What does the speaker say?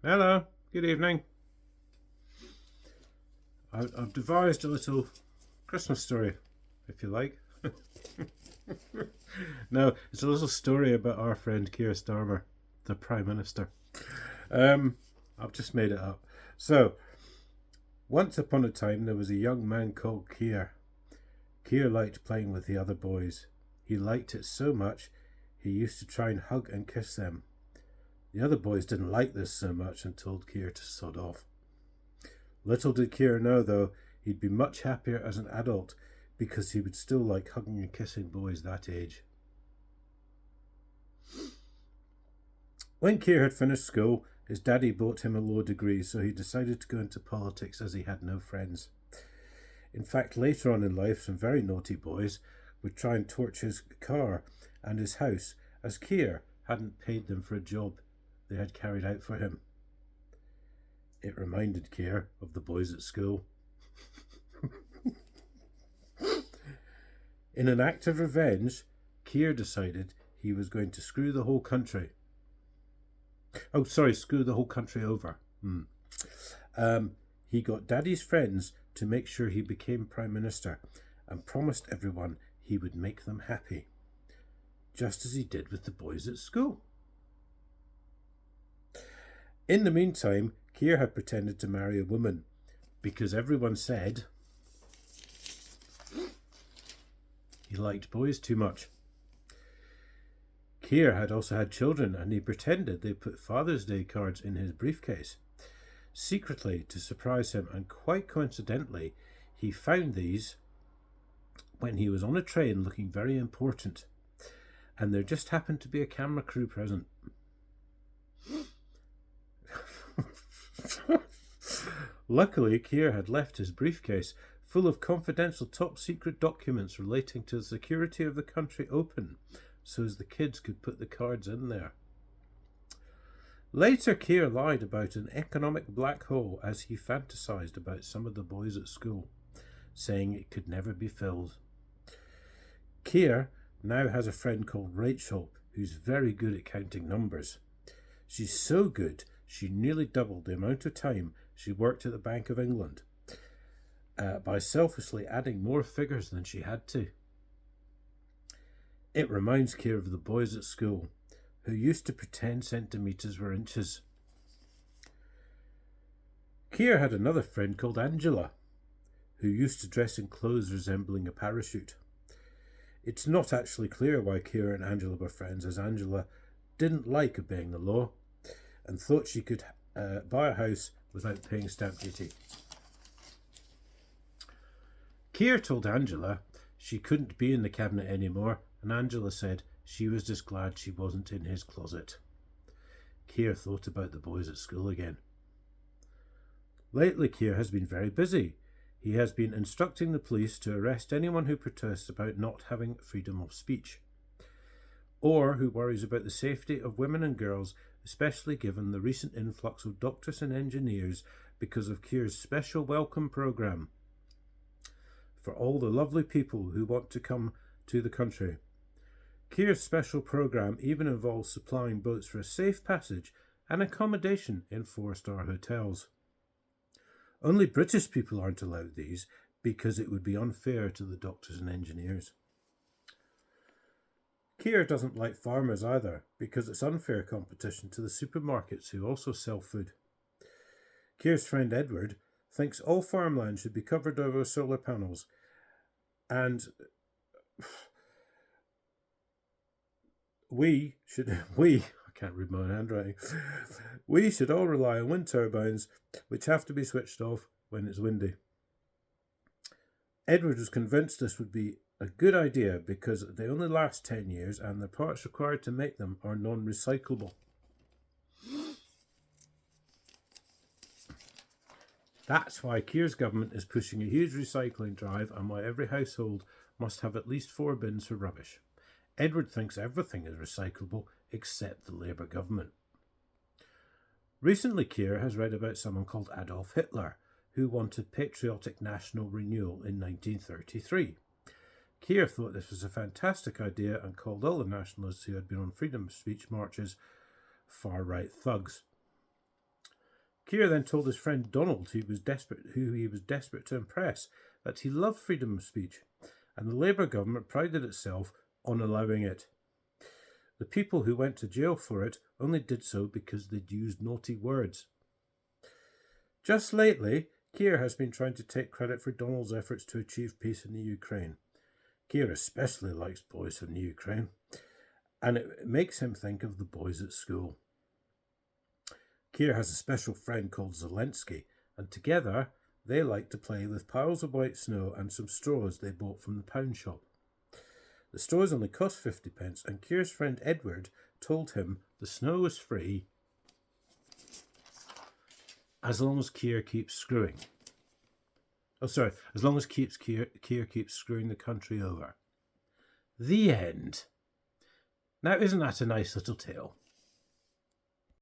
Hello, good evening. I've devised a little Christmas story, if you like. No, it's a little story about our friend Kier Starmer, the Prime Minister. I've just made it up. So, once upon a time there was a young man called Kier. Kier liked playing with the other boys. He liked it so much, he used to try and hug and kiss them. The other boys didn't like this so much and told Kier to sod off. Little did Kier know, though, he'd be much happier as an adult because he would still like hugging and kissing boys that age. When Kier had finished school, his daddy bought him a law degree, so he decided to go into politics as he had no friends. In fact, later on in life, some very naughty boys would try and torch his car and his house, as Kier hadn't paid them for a job they had carried out for him. It reminded Kier of the boys at school. In an act of revenge, Kier decided he was going to screw the whole country. Screw the whole country over. He got Daddy's friends to make sure he became Prime Minister and promised everyone he would make them happy, just as he did with the boys at school. In the meantime, Kier had pretended to marry a woman because everyone said he liked boys too much. Kier had also had children, and he pretended they put Father's Day cards in his briefcase, secretly to surprise him, and quite coincidentally, he found these when he was on a train looking very important, and there just happened to be a camera crew present. Luckily, Kier had left his briefcase full of confidential top-secret documents relating to the security of the country open, so as the kids could put the cards in there. Later, Kier lied about an economic black hole as he fantasized about some of the boys at school, saying it could never be filled. Kier now has a friend called Rachel, who's very good at counting numbers. She's so good, she nearly doubled the amount of time she worked at the Bank of England by selfishly adding more figures than she had to. It reminds Kier of the boys at school, who used to pretend centimetres were inches. Kier had another friend called Angela, who used to dress in clothes resembling a parachute. It's not actually clear why Kier and Angela were friends, as Angela didn't like obeying the law and thought she could buy a house without paying stamp duty. Kier told Angela she couldn't be in the cabinet anymore, and Angela said she was just glad she wasn't in his closet. Kier thought about the boys at school again. Lately, Kier has been very busy. He has been instructing the police to arrest anyone who protests about not having freedom of speech, or who worries about the safety of women and girls, especially given the recent influx of doctors and engineers because of Kier's special welcome programme for all the lovely people who want to come to the country. Kier's special programme even involves supplying boats for a safe passage and accommodation in 4-star hotels. Only British people aren't allowed these because it would be unfair to the doctors and engineers. Kier doesn't like farmers either because it's unfair competition to the supermarkets who also sell food. Kier's friend Edward thinks all farmland should be covered over with solar panels, and we should all rely on wind turbines, which have to be switched off when it's windy. Edward was convinced this would be a good idea because they only last 10 years and the parts required to make them are non-recyclable. That's why Kier's government is pushing a huge recycling drive and why every household must have at least 4 bins for rubbish. Edward thinks everything is recyclable except the Labour government. Recently, Kier has read about someone called Adolf Hitler, who wanted patriotic national renewal in 1933. Kier thought this was a fantastic idea and called all the nationalists who had been on freedom of speech marches far-right thugs. Kier then told his friend Donald, who he was desperate to impress, that he loved freedom of speech, and the Labour government prided itself on allowing it. The people who went to jail for it only did so because they'd used naughty words. Just lately, Kier has been trying to take credit for Donald's efforts to achieve peace in the Ukraine. Kier especially likes boys from the Ukraine, and it makes him think of the boys at school. Kier has a special friend called Zelensky, and together they like to play with piles of white snow and some straws they bought from the pound shop. The straws only cost 50 pence, and Kier's friend Edward told him the snow is free as long as Kier keeps screwing. As long as Kier keeps screwing the country over. The end. Now, isn't that a nice little tale?